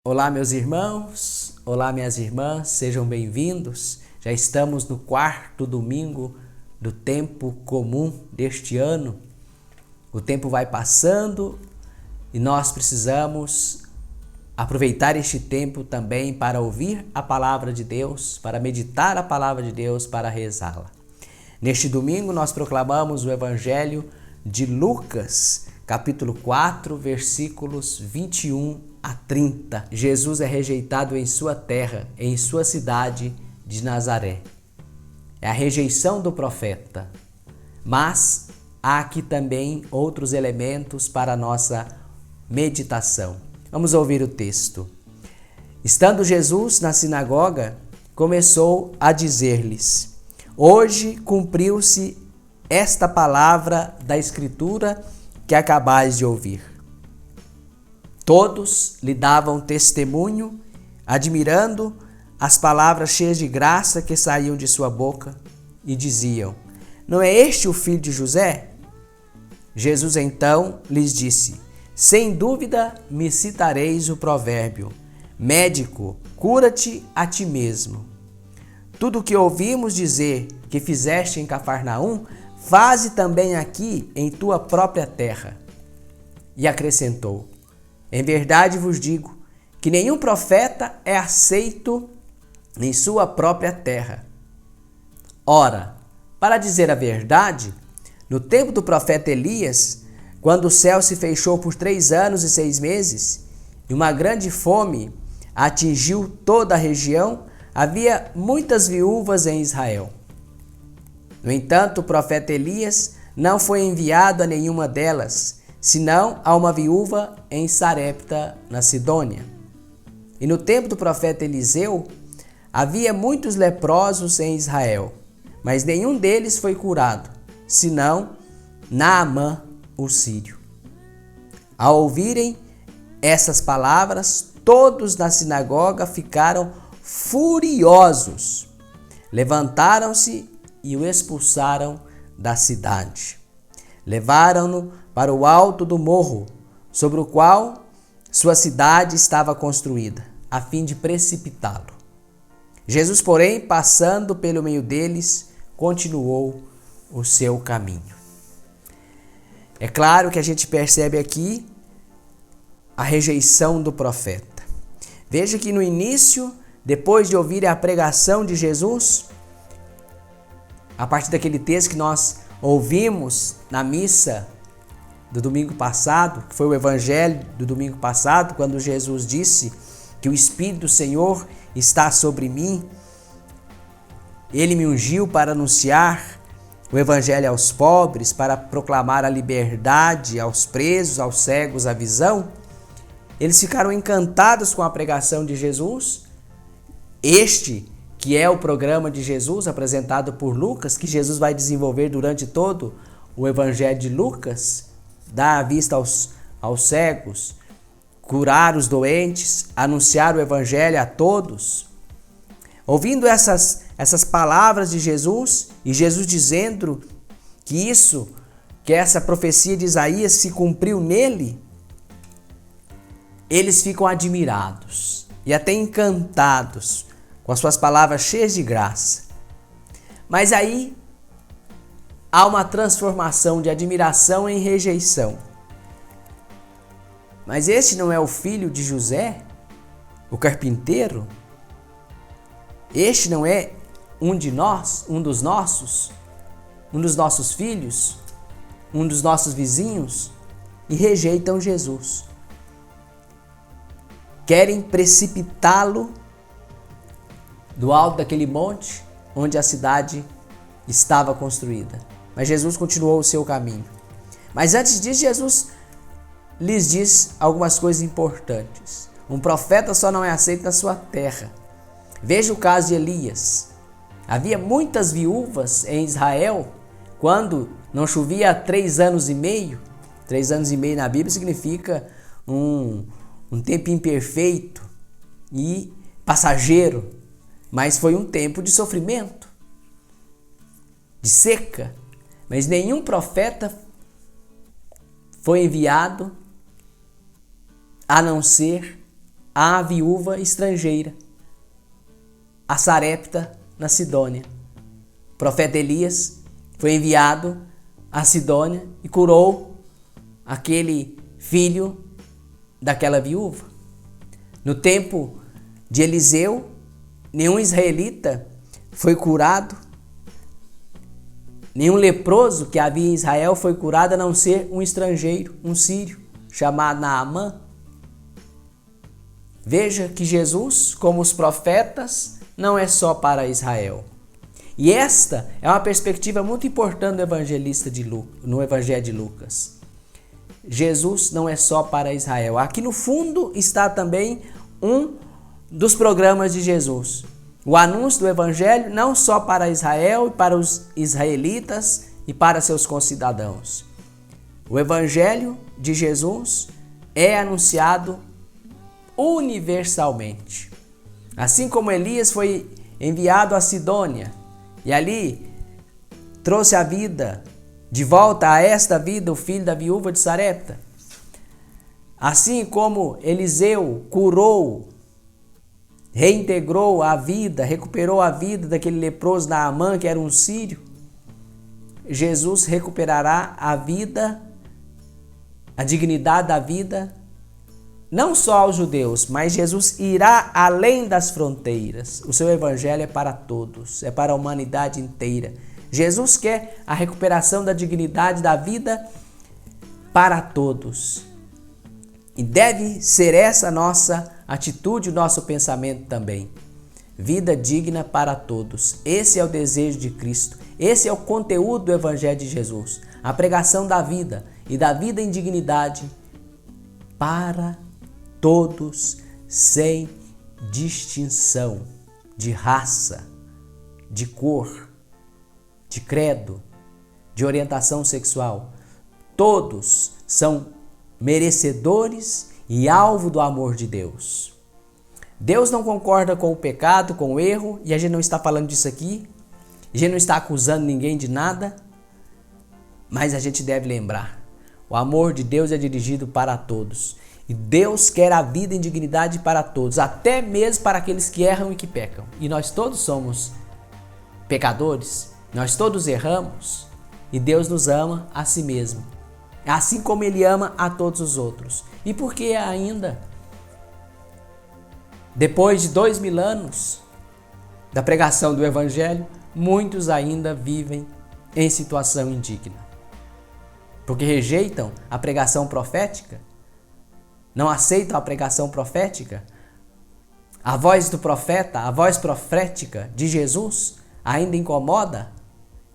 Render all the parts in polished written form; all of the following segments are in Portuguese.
Olá, meus irmãos, olá, minhas irmãs, sejam bem-vindos. Já estamos no quarto domingo do tempo comum deste ano. O tempo vai passando e nós precisamos aproveitar este tempo também para ouvir a palavra de Deus, para meditar a palavra de Deus, para rezá-la. Neste domingo nós proclamamos o Evangelho de Lucas, capítulo 4, versículos 21 a 30. Jesus é rejeitado em sua terra, em sua cidade de Nazaré. É a rejeição do profeta. Mas há aqui também outros elementos para a nossa meditação. Vamos ouvir o texto. Estando Jesus na sinagoga, começou a dizer-lhes: Hoje cumpriu-se esta palavra da Escritura que acabais de ouvir. Todos lhe davam testemunho, admirando as palavras cheias de graça que saíam de sua boca, e diziam: Não é este o filho de José? Jesus então lhes disse: Sem dúvida me citareis o provérbio: Médico, cura-te a ti mesmo. Tudo o que ouvimos dizer que fizeste em Cafarnaum, faze também aqui em tua própria terra. E acrescentou: Em verdade vos digo que nenhum profeta é aceito em sua própria terra. Ora, para dizer a verdade, no tempo do profeta Elias, quando o céu se fechou por 3 anos e 6 meses, e uma grande fome atingiu toda a região, havia muitas viúvas em Israel. No entanto, o profeta Elias não foi enviado a nenhuma delas, senão a uma viúva em Sarepta, na Sidônia. E no tempo do profeta Eliseu, havia muitos leprosos em Israel, mas nenhum deles foi curado, senão Naamã, o sírio. Ao ouvirem essas palavras, todos na sinagoga ficaram furiosos. Levantaram-se e o expulsaram da cidade. Levaram-no para o alto do morro, sobre o qual sua cidade estava construída, a fim de precipitá-lo. Jesus, porém, passando pelo meio deles, continuou o seu caminho. É claro que a gente percebe aqui a rejeição do profeta. Veja que no início, depois de ouvir a pregação de Jesus, a partir daquele texto que nós ouvimos na missa do domingo passado, que foi o evangelho do domingo passado, quando Jesus disse que o Espírito do Senhor está sobre mim, Ele me ungiu para anunciar o evangelho aos pobres, para proclamar a liberdade aos presos, aos cegos a visão. Eles ficaram encantados com a pregação de Jesus. Este que é o programa de Jesus apresentado por Lucas, que Jesus vai desenvolver durante todo o Evangelho de Lucas, dar a vista aos cegos, curar os doentes, anunciar o Evangelho a todos. Ouvindo essas palavras de Jesus, e Jesus dizendo que essa profecia de Isaías se cumpriu nele, eles ficam admirados e até encantados com as suas palavras cheias de graça. Mas aí há uma transformação de admiração em rejeição. Mas este não é o filho de José, o carpinteiro? Este não é um de nós, um dos nossos filhos, um dos nossos vizinhos? E rejeitam Jesus. Querem precipitá-lo do alto daquele monte onde a cidade estava construída. Mas Jesus continuou o seu caminho. Mas antes disso, Jesus lhes diz algumas coisas importantes. Um profeta só não é aceito na sua terra. Veja o caso de Elias. Havia muitas viúvas em Israel quando não chovia há 3 anos e meio. 3 anos e meio na Bíblia significa um tempo imperfeito e passageiro. Mas foi um tempo de sofrimento, de seca. Mas nenhum profeta foi enviado a não ser à viúva estrangeira, a Sarepta, na Sidônia. O profeta Elias foi enviado a Sidônia e curou aquele filho daquela viúva. No tempo de Eliseu, nenhum israelita foi curado, nenhum leproso que havia em Israel foi curado, a não ser um estrangeiro, um sírio, chamado Naamã. Veja que Jesus, como os profetas, não é só para Israel. E esta é uma perspectiva muito importante do no Evangelho de Lucas. Jesus não é só para Israel. Aqui no fundo está também um dos programas de Jesus. O anúncio do Evangelho não só para Israel e para os israelitas e para seus concidadãos. O Evangelho de Jesus é anunciado universalmente. Assim como Elias foi enviado a Sidônia e ali trouxe a vida, de volta a esta vida, o filho da viúva de Sarepta. Assim como Eliseu curou, reintegrou a vida, recuperou a vida daquele leproso Naamã, que era um sírio, Jesus recuperará a vida, a dignidade da vida, não só aos judeus, mas Jesus irá além das fronteiras. O seu evangelho é para todos, é para a humanidade inteira. Jesus quer a recuperação da dignidade da vida para todos. E deve ser essa nossa atitude, o nosso pensamento também. Vida digna para todos. Esse é o desejo de Cristo. Esse é o conteúdo do Evangelho de Jesus. A pregação da vida e da vida em dignidade para todos, sem distinção de raça, de cor, de credo, de orientação sexual. Todos são merecedores e alvo do amor de Deus. Deus não concorda com o pecado, com o erro, e a gente não está falando disso aqui, a gente não está acusando ninguém de nada, mas a gente deve lembrar, o amor de Deus é dirigido para todos, e Deus quer a vida em dignidade para todos, até mesmo para aqueles que erram e que pecam, e nós todos somos pecadores, nós todos erramos, e Deus nos ama a si mesmo, assim como Ele ama a todos os outros. E por que ainda, depois de 2000 anos da pregação do Evangelho, muitos ainda vivem em situação indigna? Porque rejeitam a pregação profética, não aceitam a pregação profética, a voz do profeta, a voz profética de Jesus ainda incomoda,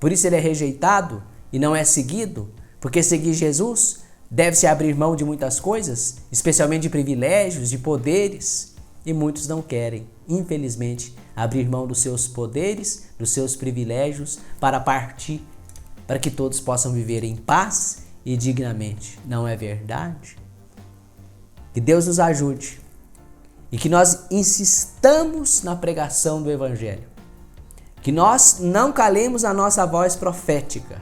por isso ele é rejeitado e não é seguido, porque seguir Jesus deve-se abrir mão de muitas coisas, especialmente de privilégios, de poderes, e muitos não querem, infelizmente, abrir mão dos seus poderes, dos seus privilégios, para partir, para que todos possam viver em paz e dignamente. Não é verdade? Que Deus nos ajude e que nós insistamos na pregação do Evangelho. Que nós não calemos a nossa voz profética,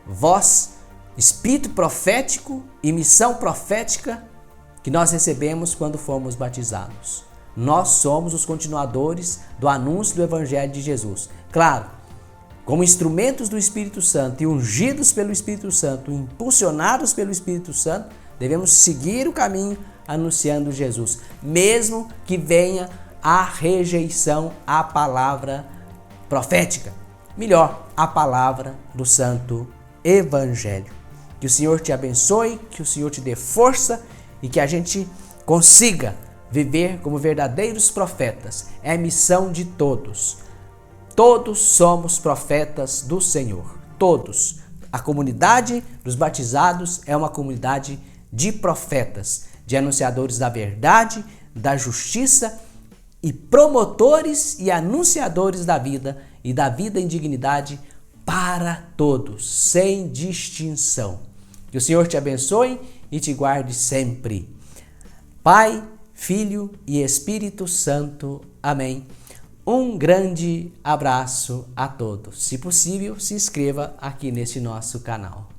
voz, espírito profético e missão profética que nós recebemos quando fomos batizados. Nós somos os continuadores do anúncio do Evangelho de Jesus. Claro, como instrumentos do Espírito Santo e ungidos pelo Espírito Santo, impulsionados pelo Espírito Santo, devemos seguir o caminho anunciando Jesus, mesmo que venha a rejeição à palavra profética. Melhor, a palavra do Santo Evangelho. Que o Senhor te abençoe, que o Senhor te dê força e que a gente consiga viver como verdadeiros profetas. É a missão de todos. Todos somos profetas do Senhor. Todos. A comunidade dos batizados é uma comunidade de profetas, de anunciadores da verdade, da justiça e promotores e anunciadores da vida e da vida em dignidade para todos, sem distinção. Que o Senhor te abençoe e te guarde sempre. Pai, Filho e Espírito Santo. Amém. Um grande abraço a todos. Se possível, se inscreva aqui neste nosso canal.